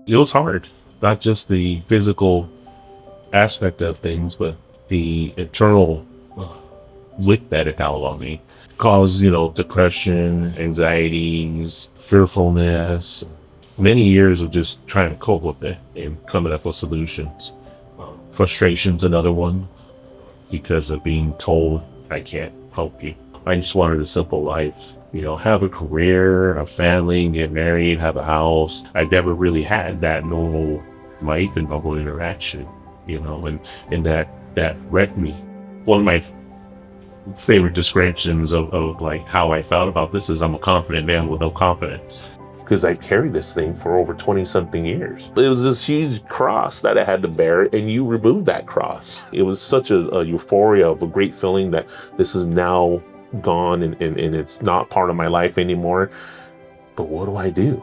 It was hard, not just the physical aspect of things, but the internal weight that it held on me. Caused, depression, anxieties, fearfulness, many years of just trying to cope with it and coming up with solutions. Frustration's another one because of being told I can't help you. I just wanted a simple life. Have a career, a family, get married, have a house. I never really had that normal life and normal interaction, and that wrecked me. One of my favorite descriptions of like how I felt about this is I'm a confident man with no confidence. Because I carried this thing for over 20 something years. It was this huge cross that I had to bear, and you removed that cross. It was such a euphoria of a great feeling that this is now gone and it's not part of my life anymore. But what do I do?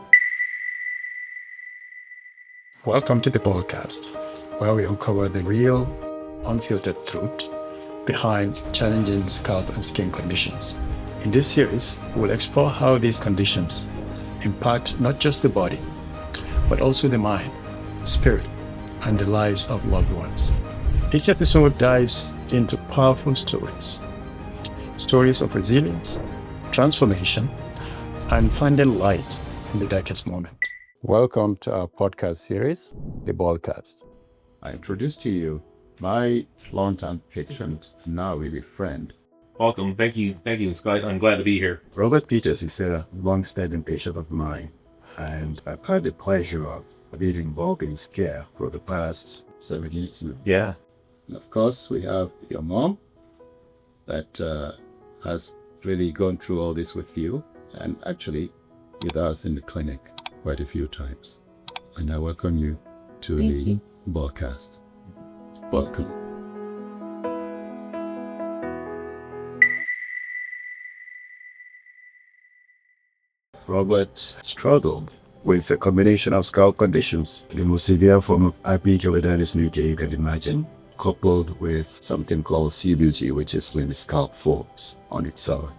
Welcome to the podcast, where we uncover the real, unfiltered truth behind challenging scalp and skin conditions. In this series, we'll explore how these conditions impact not just the body, but also the mind, spirit, and the lives of loved ones. Each episode dives into powerful stories of resilience, transformation, and finding light in the darkest moment. Welcome to our podcast series, The Ballcast. I introduce to you my long-time patient, now really friend. Welcome. Thank you. Scott. I'm glad to be here. Robert Peters is a long-standing patient of mine, and I've had the pleasure of being involved in his care for the past 7 years now. Yeah. And of course, we have your mom that has really gone through all this with you, and actually with us in the clinic quite a few times. And I welcome you to the broadcast. Welcome. Robert struggled with a combination of scalp conditions, the most severe form of Acne Keloidalis Nuchae you can imagine, coupled with something called CBG, which is when the scalp falls on itself.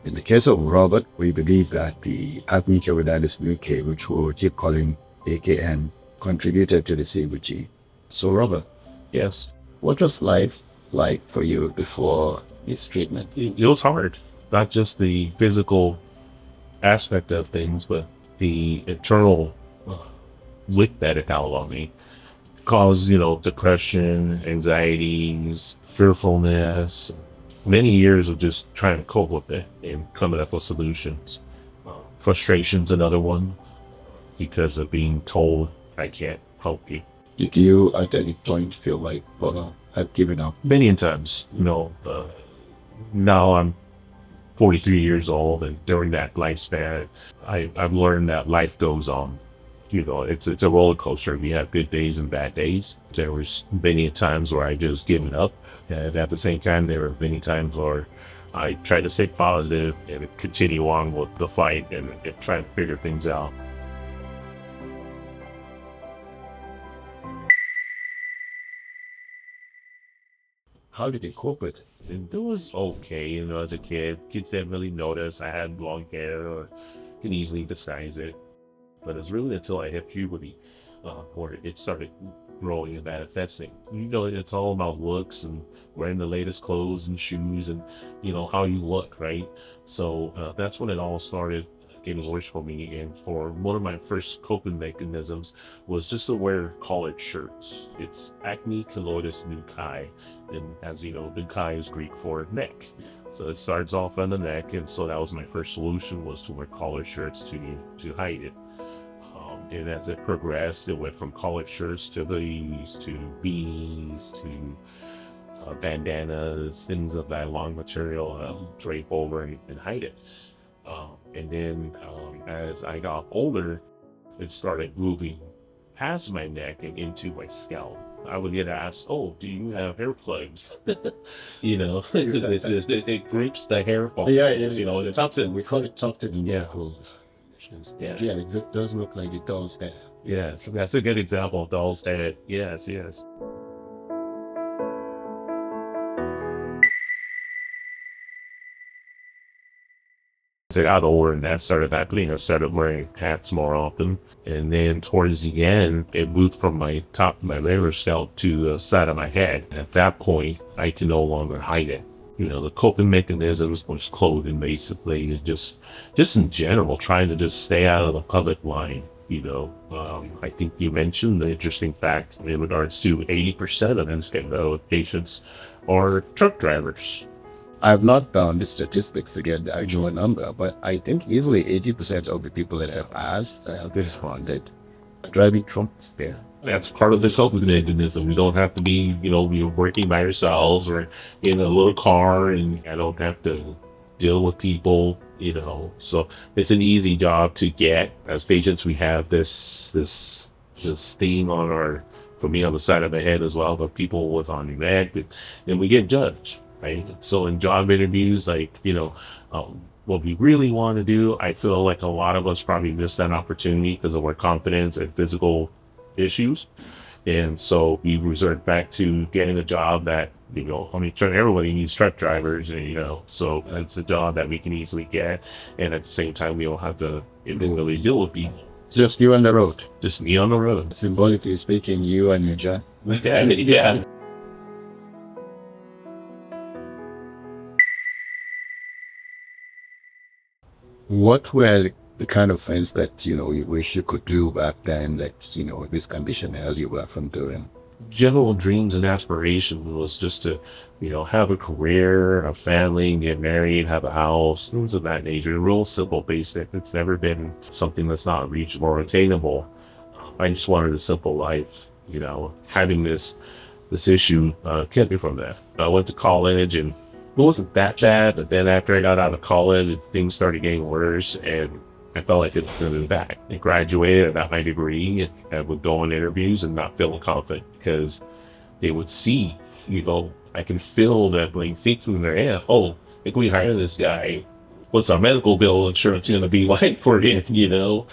In the case of Robert, we believe that the Acne Keloidalis Nuchae, which we'll keep calling AKN, contributed to the CBG. So Robert, Yes. what was life like for you before this treatment? It was hard, not just the physical aspect of things, but the internal weight that it held on me. Caused, depression, anxieties, fearfulness, many years of just trying to cope with it and coming up with solutions. Frustration's another one because of being told I can't help you. Did you at any point feel like, well, I've given up? Many times, now I'm 43 years old, and during that lifespan, I've learned that life goes on. It's a roller coaster. We have good days and bad days. There was many times where I just given up, and at the same time, there were many times where I tried to stay positive and continue on with the fight and try to figure things out. How did you cope with it? And it was okay, as a kid. Kids didn't really notice I had long hair or can easily disguise it. But it was really until I hit puberty where it started growing and manifesting. It's all about looks and wearing the latest clothes and shoes and, how you look, right? So that's when it all started getting worse for me. And for one of my first coping mechanisms was just to wear collared shirts. It's Acne Keloidalis Nuchae. And as you know, Nuchae is Greek for neck. So it starts off on the neck. And so that was my first solution, was to wear collared shirts to hide it. And as it progressed, it went from collared shirts to hoodies, to beanies, to bandanas, things of that long material, drape over and hide it. And then as I got older, it started moving past my neck and into my scalp. I would get asked, "Oh, do you have hair plugs?" Because it groups the hair follicles. Yeah. The tufted. We call it tufted. Yeah. Yeah, it does look like a doll's head. Yes, that's a good example of doll's head. Yes. once I got older and that started happening, I started wearing hats more often. And then towards the end, it moved from my top of my lower scalp to the side of my head. At that point, I could no longer hide it. You know, the coping mechanisms was clothing, basically, and just in general, trying to just stay out of the public line. You know, I think you mentioned the interesting fact in regards to 80% of NSCAO patients are truck drivers. I've not found the statistics to get the actual number, but I think easily 80% of the people that have asked have responded driving trucks there. That's part of the coping mechanism. You don't have to be, you know, you're working by yourselves or in a little car, and I don't have to deal with people, you know. So it's an easy job to get. As patients, we have this stain on our, for me on the side of the head as well, but people with on the neck, and we get judged, right? So in job interviews, like, you know, what we really want to do, I feel like a lot of us probably miss that opportunity because of our confidence and physical issues. And so we resort back to getting a job that, you know, I mean, everybody needs truck drivers, and, you know, so it's a job that we can easily get. And at the same time, we don't have to really deal with people. Just you on the road. Just me on the road. Symbolically speaking, you and your job. Yeah. What were the kind of things that, you know, you wish you could do back then that, you know, this condition as you were from doing? General dreams and aspirations was just to, you know, have a career, a family, get married, have a house, things of that nature. Real simple, basic. It's never been something that's not reachable or attainable. I just wanted a simple life, you know. Having this issue kept me from that. I went to college and it wasn't that bad, but then after I got out of college, things started getting worse, and I felt like it was going to be back. I graduated, I got my degree, and I would go on interviews and not feeling confident because they would see, you know, I can feel that like thinking in their head, oh, if we hire this guy, what's our medical bill insurance going to be like for him, you know?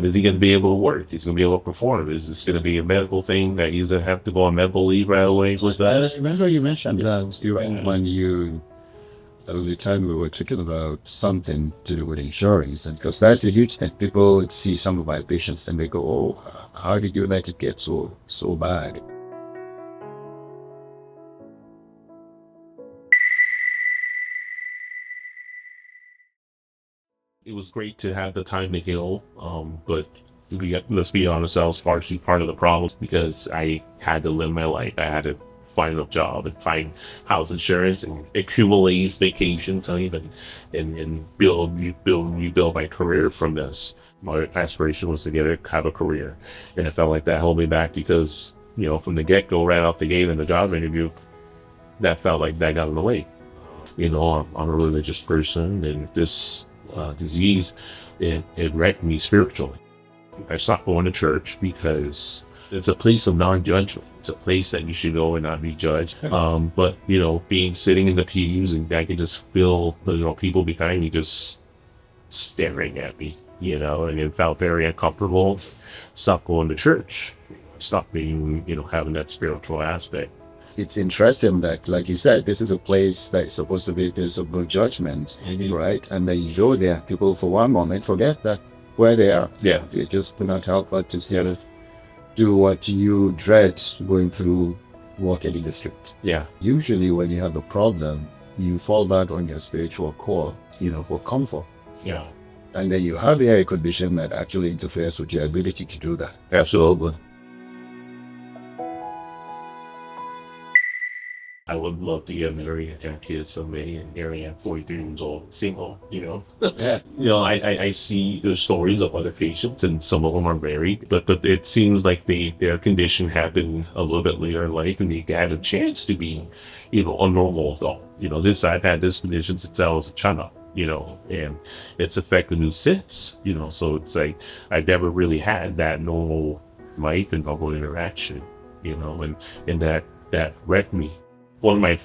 Is he going to be able to work? Is he going to be able to perform? Is this going to be a medical thing that he's going to have to go on medical leave right away with that? I remember you mentioned that when you, there was a time we were talking about something to do with insurance, and because that's a huge thing. People see some of my patients and they go, oh, how did you let it get so bad? It was great to have the time to heal, but let's be honest, I was partially part of the problem because I had to live my life. I had to find a job and find house insurance and accumulate vacation time and rebuild my career from this. My aspiration was to have a career, and I felt like that held me back because, you know, from the get-go, right off the gate in the job interview, that felt like that got in the way. You know, I'm a religious person, and this disease, it wrecked me spiritually. I stopped going to church because it's a place of non-judgment. It's a place that you should go and not be judged. But, you know, sitting in the pews, and I could just feel, you know, people behind me just staring at me, you know, and it felt very uncomfortable. Stopped going to church. Stopped being, you know, having that spiritual aspect. It's interesting that, like you said, this is a place that's supposed to be a place of good judgment, right? And then you go there, people for one moment forget that where they are. Yeah. They just cannot help but to sort of do what you dread going through walking in the street. Yeah. Usually when you have a problem, you fall back on your spiritual core, you know, for comfort. Yeah. And then you have a condition that actually interferes with your ability to do that. Absolutely. I would love to get married and have kids someday, and here I am, 43 years old, single, you know. You know, I see the stories of other patients, and some of them are married, but it seems like their condition happened a little bit later in life, and they had a chance to be, you know, a normal adult. You know, I've had this condition since I was a child, you know, and it's affected me since, you know, so it's like I've never really had that normal life and normal interaction, you know, and that wrecked me. One of my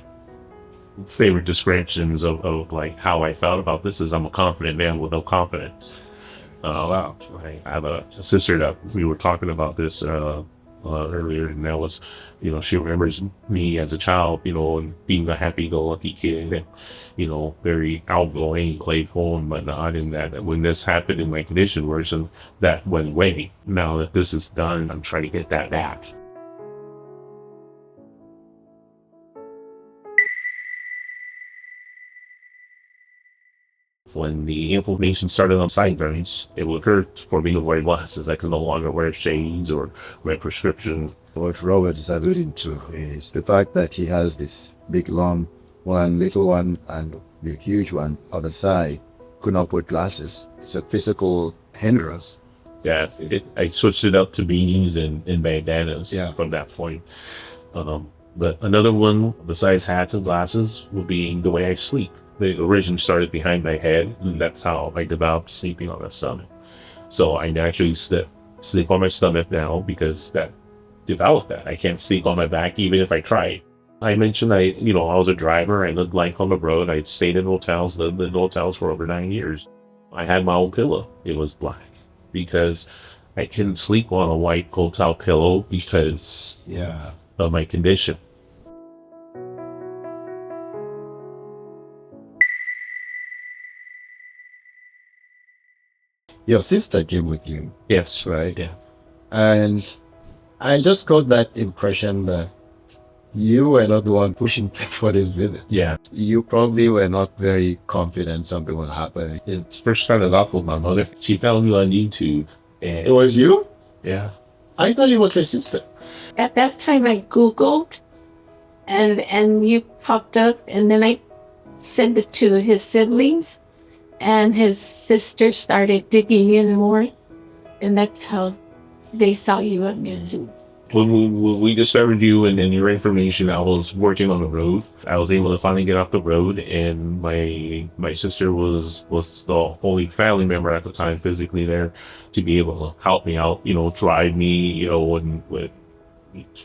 favorite descriptions of like how I felt about this is I'm a confident man with no confidence. Wow. I have a sister that we were talking about this earlier, and that was, she remembers me as a child, and being a happy-go-lucky kid, and very outgoing, playful, and whatnot. And that when this happened in my condition version, that went away. Now that this is done, I'm trying to get that back. When the inflammation started on sideburns, it would hurt for me to wear glasses. I could no longer wear shades or wear prescriptions. What Robert is alluding to is the fact that he has this big lump, one little one, and the huge one on the side. Could not put glasses. It's a physical hindrance. Yeah, I switched it up to beanies and bandanas from that point. But another one, besides hats and glasses, would be the way I sleep. The origin started behind my head, and that's how I developed sleeping on my stomach. So I naturally sleep on my stomach now because that developed that. I can't sleep on my back even if I try. I mentioned I was a driver. I lived life on the road. I stayed in hotels, lived in hotels for over 9 years. I had my own pillow. It was black because I couldn't sleep on a white hotel pillow because of my condition. Your sister came with you, Yes. right? Yeah. And I just got that impression that you were not the one pushing for this visit. Yeah. You probably were not very confident something would happen. It first started off with my mother. She found me on YouTube. And It was you? yeah. I thought it was your sister. At that time, I Googled, and you popped up, and then I sent it to his siblings, and his sister started digging in more, and that's how they saw you on YouTube. When we discovered you and your information, I was working on the road. I was able to finally get off the road, and my sister was the only family member at the time physically there to be able to help me out, drive me, when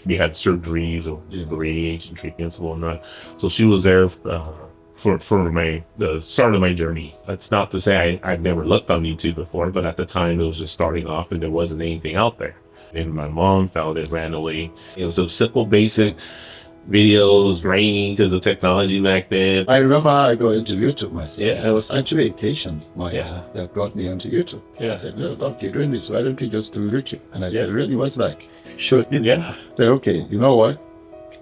we had surgeries or radiation treatments and whatnot. So she was there for the start of my journey. That's not to say I'd never looked on YouTube before, but at the time it was just starting off and there wasn't anything out there. And my mom found it randomly. It was some simple, basic videos, grainy because of technology back then. I remember how I got into YouTube myself. Yeah. I was actually a patient Yeah. that got me onto YouTube. Yeah. I said, no, look, you're doing this. Why don't you just do YouTube? And I said, really, what's like? Sure. Yeah. I said, okay, you know what?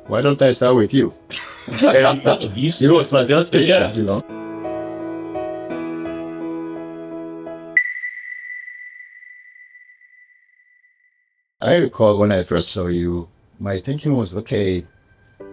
Why don't I start with you? You know, it's not just Patient, you know? I recall when I first saw you, my thinking was, okay,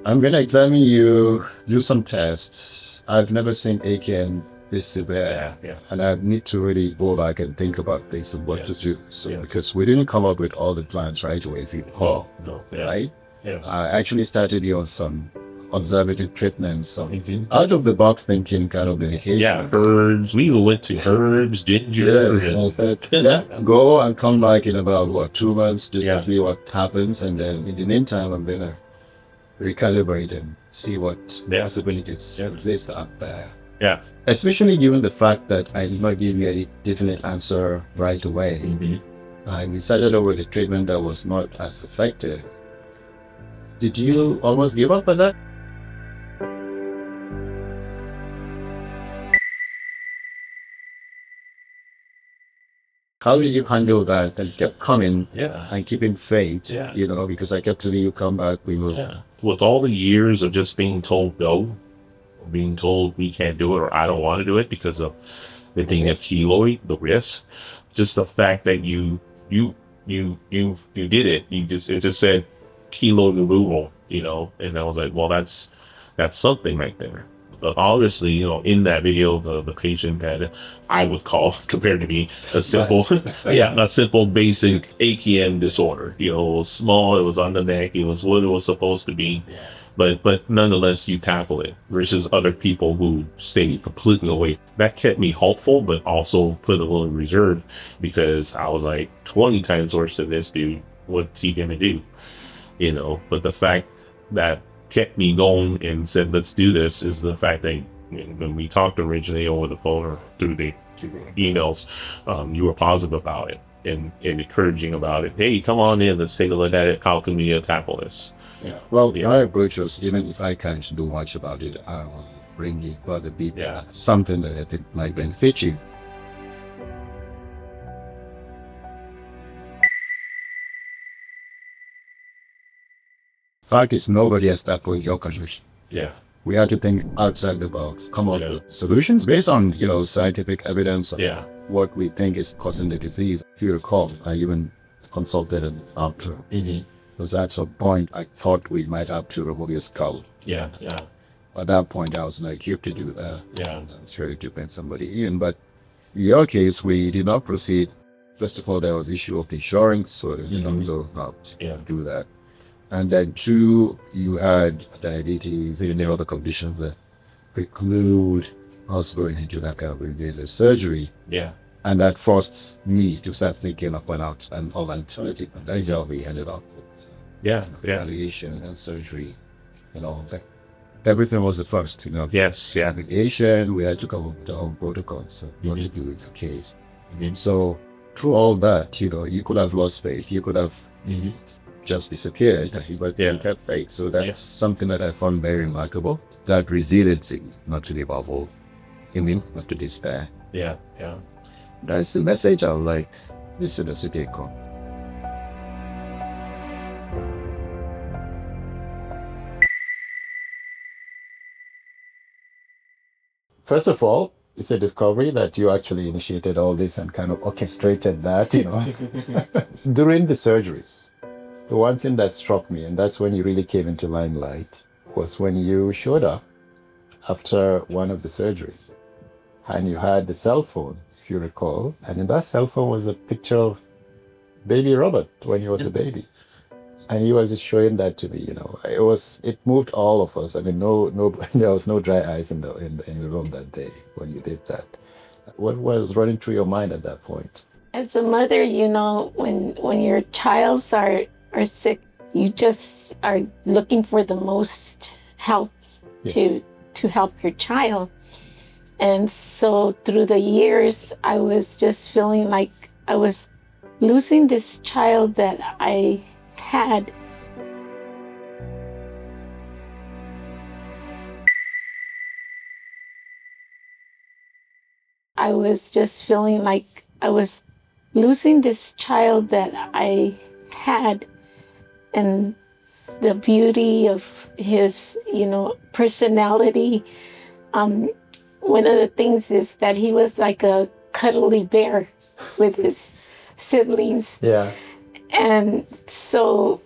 I'm going to examine you, do some tests. I've never seen AKN this severe. Yeah. And I need to really go back and think about this and what to do. So, Yes. because we didn't come up with all the plans right away, if you recall, No. Yeah. right? Yeah. I actually started you on some conservative treatments, some Mhm. out of the box thinking kind of medication. Yeah, herbs. We went to herbs, ginger. Yes, and- I said, go and come back in about 2 months just Yeah. to see what happens, and then in the meantime, I'm gonna recalibrate and see what possibilities exist out there. Yeah. Especially given the fact that I did not give you any definite answer right away. Mhm. I decided over the treatment that was not as effective. Did you almost give up on that? How did you handle that and kept coming Yeah. and keeping faith? Yeah. Because I kept telling you come back, we will. Yeah. With all the years of just being told no, or being told we can't do it or I don't want to do it because of the thing of keloid, the risk, just the fact that you did it. It just said keloid removal, and I was like, well, that's something right there. But obviously, in that video, the patient had, I would call, compared to me, a simple, a simple basic AKN disorder. It was small, it was on the neck, it was what it was supposed to be. But nonetheless, you tackle it versus other people who stayed completely away. That kept me hopeful, but also put a little in reserve because I was like 20 times worse than this dude. What's he gonna do? But the fact that kept me going and said, let's do this is the fact that when we talked originally over the phone or through the emails, you were positive about it. and encouraging about it. Hey, come on in. Let's take a look at it. How can we tackle this? Yeah. Well, my approach was, even if I can't do much about it, I will bring it for the people. Yeah. Something that I think might benefit you. Fact is, nobody has tackled your condition. Yeah. We had to think outside the box, come up Yeah. with solutions based on, scientific evidence of Yeah. what we think is causing the disease. If you recall, I even consulted an doctor. Because at some point, I thought we might have to remove your skull. Yeah. Yeah. At that point, I was not equipped to do that. Yeah. I was ready to bring somebody in. But in your case, we did not proceed. First of all, there was the issue of insurance, so the terms of not do that. And then two, you had diabetes and any other conditions that preclude us going into that kind of invasive surgery. Yeah. And that forced me to start thinking of an alternative. And that's how we ended up with Yeah. Yeah. radiation and surgery and all that. Everything was the first, Yes. Yeah. Radiation, we had to come up with our own protocols. So what to do with the case. So through all that, you could have lost faith. You could have just disappeared, but you kept faith. So that's something that I found very remarkable. That resiliency, not to give up hope, not to despair. Yeah. Yeah. That's the message I would like listeners to take home. First of all, it's a discovery that you actually initiated all this and kind of orchestrated that, during the surgeries. The one thing that struck me, and that's when you really came into limelight, was when you showed up after one of the surgeries and you had the cell phone, if you recall, and in that cell phone was a picture of baby Robert when he was a baby. And he was just showing that to me, it moved all of us. I mean, no, there was no dry eyes in the room that day when you did that. What was running through your mind at that point? As a mother, when your childs are sick, you just are looking for the most help to help your child. And so through the years, I was just feeling like I was losing this child that I had. I was just feeling like I was losing this child that I had, and the beauty of his, personality. One of the things is that he was like a cuddly bear with his siblings. Yeah. And so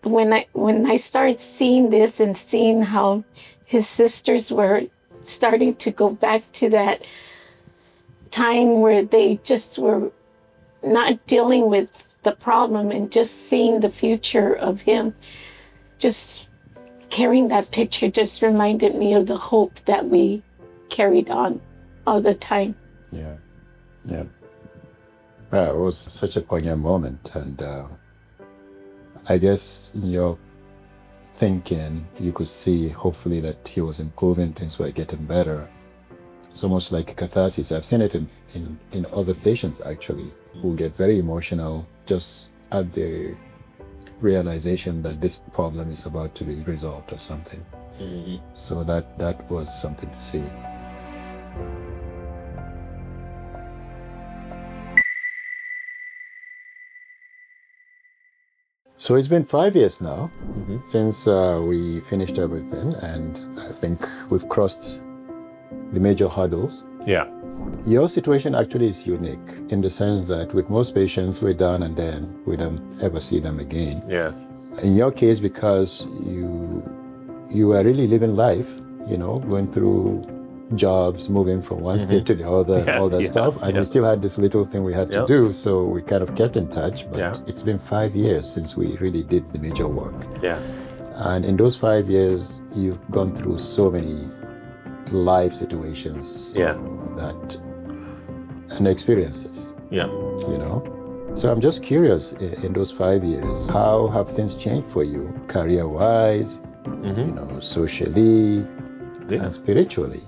when I started seeing this and seeing how his sisters were starting to go back to that time where they just were not dealing with the problem and just seeing the future of him, just carrying that picture just reminded me of the hope that we carried on all the time. Yeah. It was such a poignant moment, and I guess in your thinking, you could see hopefully that he was improving, things were getting better. It's almost like a catharsis. I've seen it in other patients actually, who get very emotional just at the realization that this problem is about to be resolved or something. So that was something to see. So it's been 5 years now since we finished everything, and I think we've crossed the major hurdles. Yeah. Your situation actually is unique in the sense that with most patients, we're done and then we don't ever see them again. Yeah. In your case, because you are really living life, going through jobs, moving from one state to the other, all that stuff. And we still had this little thing we had to do, so we kind of kept in touch. But it's been 5 years since we really did the major work. Yeah. And in those 5 years, you've gone through so many life situations and experiences. Yeah. So I'm just curious, in those 5 years, how have things changed for you, career-wise, socially, and spiritually?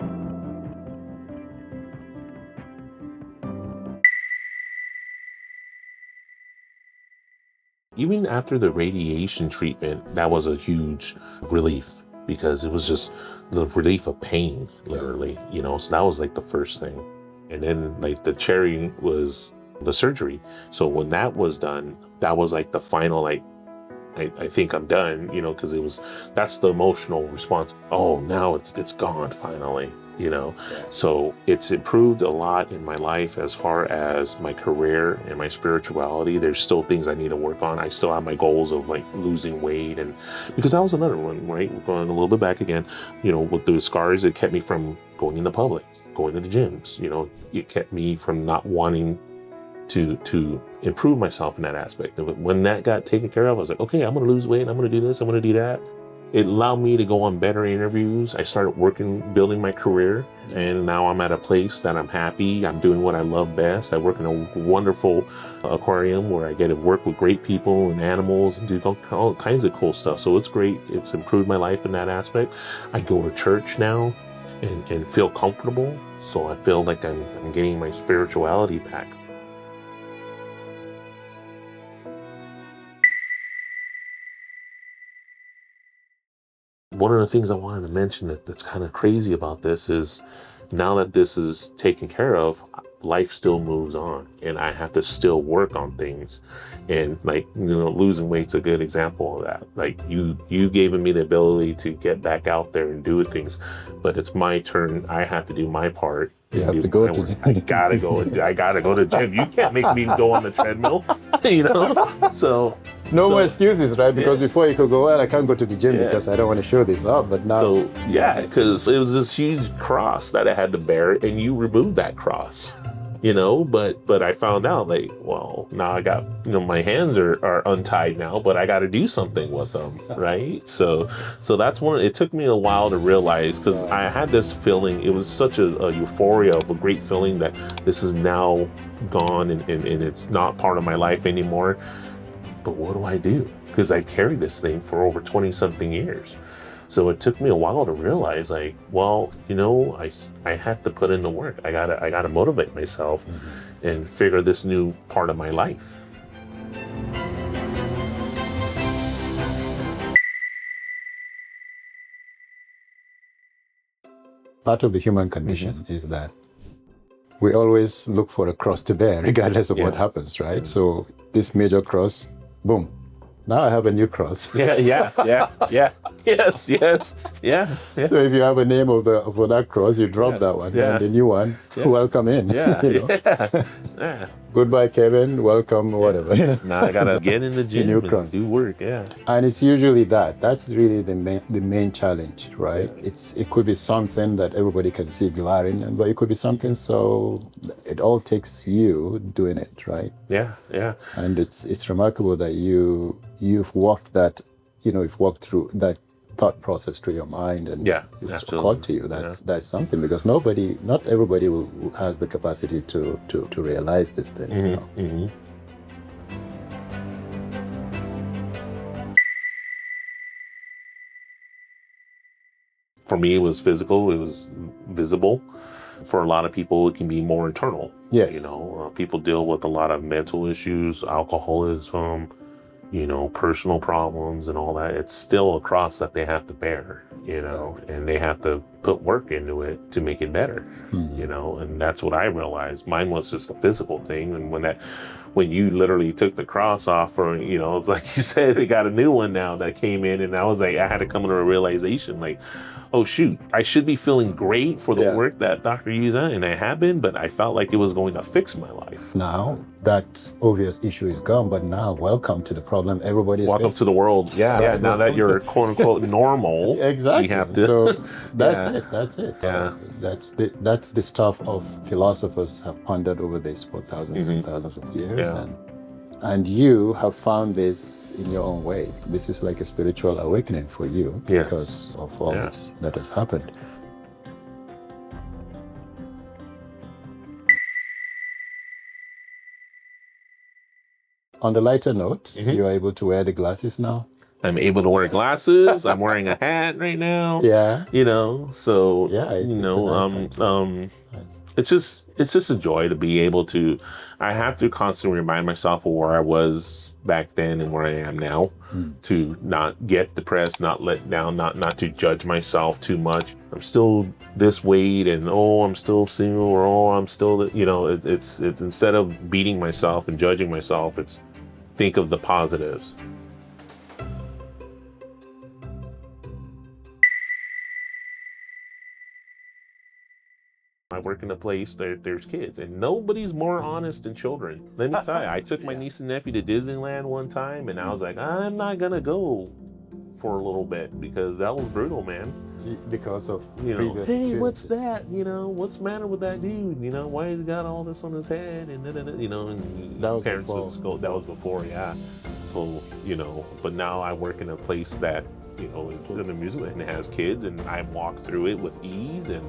even after the radiation treatment, that was a huge relief because it was just the relief of pain, literally, you know, so that was like the first thing. And then like the cherry was the surgery. So when that was done, that was like the final, like, I think I'm done, you know, because that's the emotional response. Oh, now it's gone finally, you know. So it's improved a lot in my life as far as my career and my spirituality. There's still things I need to work on. I still have my goals of like losing weight, and because that was another one, right? We're going a little bit back again, you know, with the scars, it kept me from going into public, going to the gyms, you know, it kept me from not wanting to improve myself in that aspect. And when that got taken care of, I was like, okay, I'm going to lose weight. I'm going to do this. I'm going to do that. It allowed me to go on better interviews. I started working, building my career. And now I'm at a place that I'm happy. I'm doing what I love best. I work in a wonderful aquarium where I get to work with great people and animals and do all kinds of cool stuff. So it's great. It's improved my life in that aspect. I go to church now and feel comfortable. So I feel like I'm getting my spirituality back. One of the things I wanted to mention that's kind of crazy about this is now that this is taken care of, life still moves on and I have to still work on things. And like, you know, losing weight's a good example of that. Like you gave me the ability to get back out there and do things, but it's my turn. I have to do my part. You have to go to the I gotta go to the gym. You can't make me go on the treadmill, you know? So no more excuses, right? Because before you could go, well, I can't go to the gym because I don't want to show this up. But now, so yeah, because it was this huge cross that I had to bear, and you removed that cross, you know. But I found out, like, well, now I got, you know, my hands are untied now, but I got to do something with them, right? So that's one. It took me a while to realize, because I had this feeling. It was such a euphoria of a great feeling that this is now gone and it's not part of my life anymore. But what do I do? Because I carried this thing for over 20 something years. So it took me a while to realize, like, well, you know, I had to put in the work. I gotta motivate myself and figure this new part of my life. part of the human condition is that we always look for a cross to bear, regardless of what happens, right? So this major cross, boom. Now I have a new cross. Yes. So if you have a name for that cross, you drop that one, and the new one, welcome in. Goodbye, Kevin. Welcome, whatever. Now I gotta get in the gym new and cross. do work. And it's usually that's really the main challenge, right? It could be something that everybody can see glaring, but it could be something so it all takes you doing it, right? Yeah. And it's remarkable that you've walked that, you've walked through that thought process through your mind, and it's occurred to you. That's something, because not everybody has the capacity to realize this thing. For me, it was physical. It was visible. For a lot of people, it can be more internal. People deal with a lot of mental issues, alcoholism, personal problems and all that. It's still a cross that they have to bear, and they have to put work into it to make it better, and that's what I realized. Mine was just a physical thing. And when you literally took the cross off, or, it's like you said, we got a new one now that came in, and I was like, I had to come to a realization, like, oh shoot, I should be feeling great for the work that Dr. Yu's on, and I have been, but I felt like it was going to fix my life. Now that obvious issue is gone, but now welcome to the problem everybody is welcome facing. To the world. Now that you're quote unquote normal, exactly. You have to. So that's it. Yeah. That's the stuff of philosophers have pondered over this for thousands and thousands of years. Yeah. And you have found this in your own way. This is like a spiritual awakening for you because of all this that has happened. On the lighter note, you're able to wear the glasses now? I'm able to wear glasses. I'm wearing a hat right now. Yeah. So, yeah, it's just a joy to be able to. I have to constantly remind myself of where I was back then and where I am now, to not get depressed, not let down, not to judge myself too much. I'm still this weight, and oh, I'm still single, or oh, I'm still, you know, it's instead of beating myself and judging myself, it's think of the positives. I work in a place there's kids, and nobody's more honest than children. Let me tell you, I took my niece and nephew to Disneyland one time, and I was like, I'm not gonna go for a little bit because that was brutal, man. Because of You know, previous hey, what's experiences. that? You know, what's the matter with that dude? You know, why he's got all this on his head? And you know, and That was parents before. would go. That was before, yeah. So you know, but now I work in a place that, you know, is an amusement and has kids, and I walk through it with ease and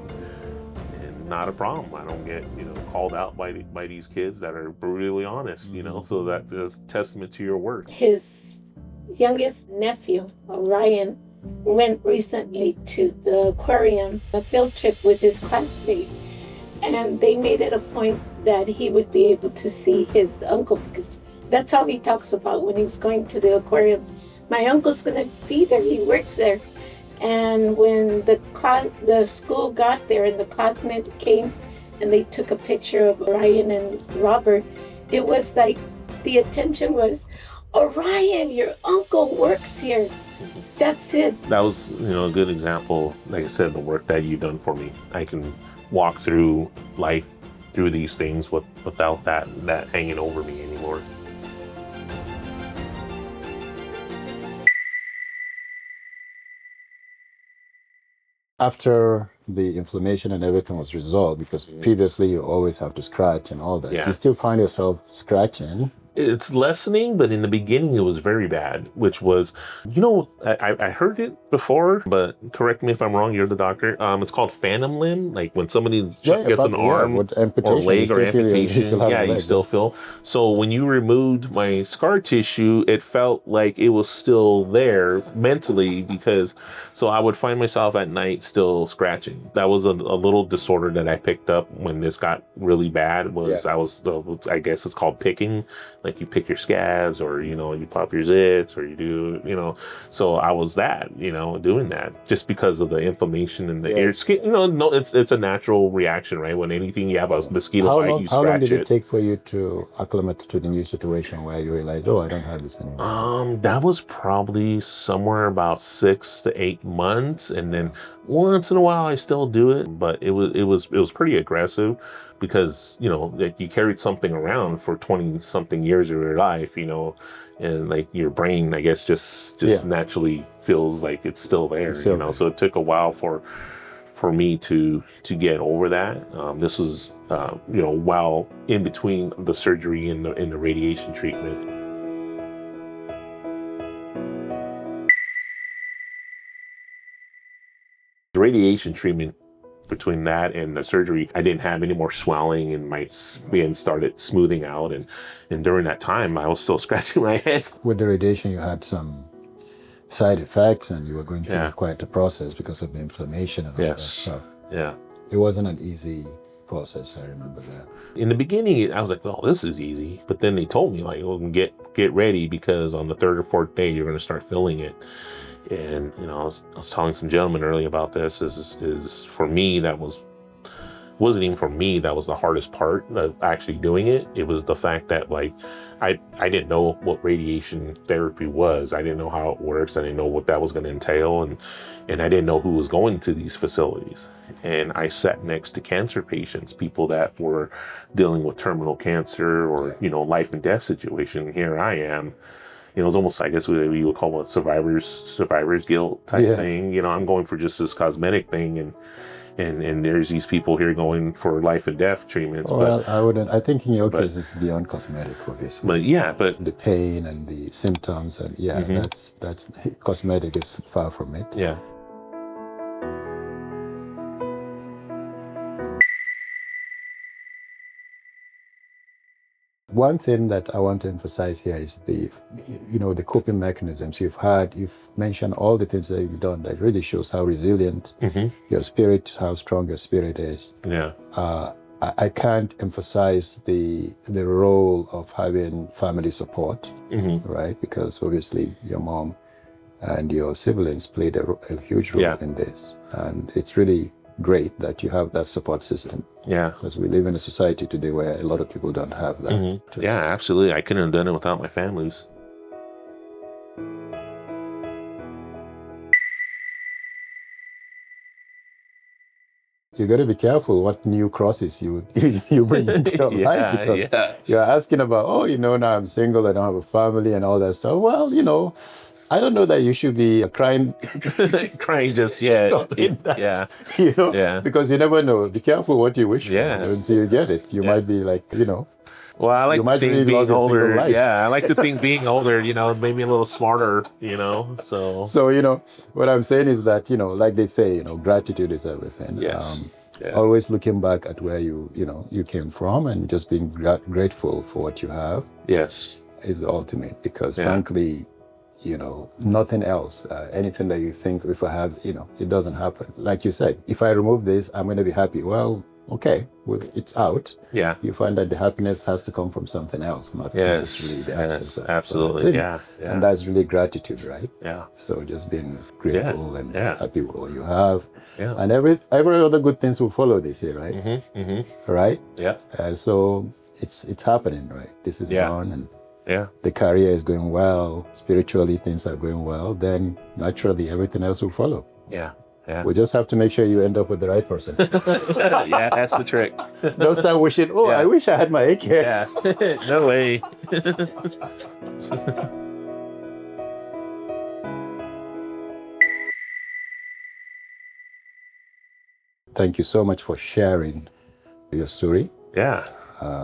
not a problem. I don't get, you know, called out by these kids that are brutally honest, you know, so that is testament to your work. His youngest nephew, Ryan, went recently to the aquarium, a field trip with his classmate, and they made it a point that he would be able to see his uncle, because that's how he talks about when he's going to the aquarium. My uncle's gonna be there, he works there. And when the school got there and the classmate came and they took a picture of Ryan and Robert, it was like the attention was, Orion, your uncle works here. That's it. That was, you know, a good example. Like I said, the work that you've done for me. I can walk through life through these things without that hanging over me anymore. After the inflammation and everything was resolved, because previously you always have to scratch and all that, Yeah. you still find yourself scratching. It's lessening, but in the beginning it was very bad, which was, you know, I heard it before, but correct me if I'm wrong, you're the doctor. It's called phantom limb, like when somebody gets an arm with or amputation, leg you or still feel amputation, you still have yeah, a you leg. still feel. So when you removed my scar tissue, it felt like it was still there mentally, because so I would find myself at night still scratching. That was a little disorder that I picked up when this got really bad. Was Yeah. I guess it's called picking. Like you pick your scabs, or, you know, you pop your zits, or you do, you know. So I was that, you know, doing that just because of the inflammation in the ear skin. You know, no, it's a natural reaction, right? When anything, you have a mosquito bite, you How long scratch did it it. take for you to acclimate to the new situation where you realize, oh, I don't have this anymore? That was probably somewhere about 6 to 8 months, and then once in a while I still do it, but it was pretty aggressive, because, you know, like you carried something around for 20 something years of your life, you know, and like your brain, I guess, just naturally feels like it's still there, It's still you know. there. So it took a while for me to get over that. This was, you know, while in between the surgery and the radiation treatment. The radiation treatment, between that and the surgery, I didn't have any more swelling, and my skin started smoothing out. And during that time, I was still scratching my head. With the radiation, you had some side effects, and you were going through Yeah. quite a process because of the inflammation and all that Yes. stuff. Yeah. It wasn't an easy process, I remember that. In the beginning, I was like, oh, this is easy. But then they told me, like, well, get ready, because on the third or fourth day, you're going to start feeling it. And, you know, I was telling some gentlemen earlier about this, is for me, wasn't even for me, that was the hardest part of actually doing it. It was the fact that, like, I didn't know what radiation therapy was. I didn't know how it works. I didn't know what that was going to entail. And I didn't know who was going to these facilities. And I sat next to cancer patients, people that were dealing with terminal cancer or, you know, life and death situation. Here I am. You know, it's almost, I guess we would call it survivor's guilt type thing. You know, I'm going for just this cosmetic thing, and there's these people here going for life and death treatments. Well, I think in your case, it's beyond cosmetic, obviously. But yeah, but The pain and the symptoms, and that's cosmetic is far from it. yeah. One thing that I want to emphasize here is the coping mechanisms you've mentioned all the things that you've done that really shows how resilient your spirit, how strong your spirit is. Yeah. I can't emphasize the role of having family support, right? Because obviously your mom and your siblings played a huge role in this. And it's really great that you have that support system. Yeah. Because we live in a society today where a lot of people don't have that. Yeah, absolutely. I couldn't have done it without my families. You got to be careful what new crosses you bring into your life, because you're asking about, oh, now I'm single, I don't have a family and all that stuff. Well, I don't know that you should be crying Crying just yet. because you never know. Be careful what you wish for until you get it. You might be like, Well, I like you to might think really love being your single older. life. Yeah, I like to think being older, made me a little smarter, so. So, what I'm saying is that, like they say, gratitude is everything. Yes. Always looking back at where you came from and just being grateful for what you have. Yes. Is the ultimate, because frankly, nothing else, anything that you think, if I have, it doesn't happen. Like you said, if I remove this, I'm going to be happy. Well, okay, it's out. Yeah. You find that the happiness has to come from something else, not necessarily the absence of absolutely. thing. Yeah. And that's really gratitude, right? Yeah. So just being grateful and happy with what you have. Yeah. And every other good things will follow this year, right? Right? Yeah. So it's happening, right? This is gone, and the career is going well, spiritually things are going well, then naturally everything else will follow. Yeah. Yeah. We just have to make sure you end up with the right person. Yeah, that's the trick. Don't start wishing, I wish I had my AK. Yeah. No way. Thank you so much for sharing your story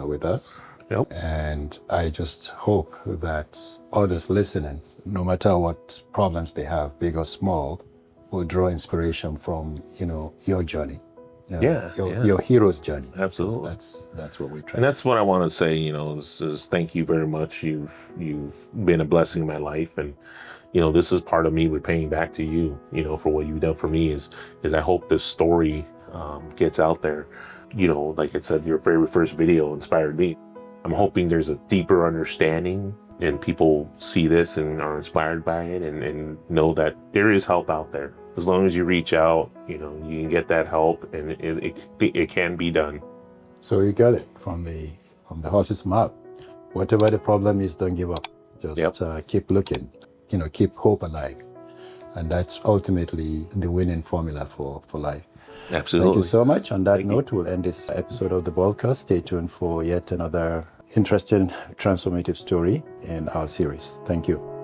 with us. Yep. And I just hope that others listening, no matter what problems they have, big or small, will draw inspiration from, your journey. Your hero's journey. Absolutely. That's what we try. And that's what I want to say, is thank you very much. You've been a blessing in my life, and this is part of me repaying back to you, for what you've done for me. Is I hope this story gets out there. Like I said, your very first video inspired me. I'm hoping there's a deeper understanding and people see this and are inspired by it and know that there is help out there. As long as you reach out, you can get that help, and it can be done. So you got it from the horse's mouth. Whatever the problem is, don't give up. Just keep looking, keep hope alive. And that's ultimately the winning formula for life. Absolutely. Thank you so much. On that note, we'll end this episode of the podcast. Stay tuned for yet another interesting, transformative story in our series. Thank you.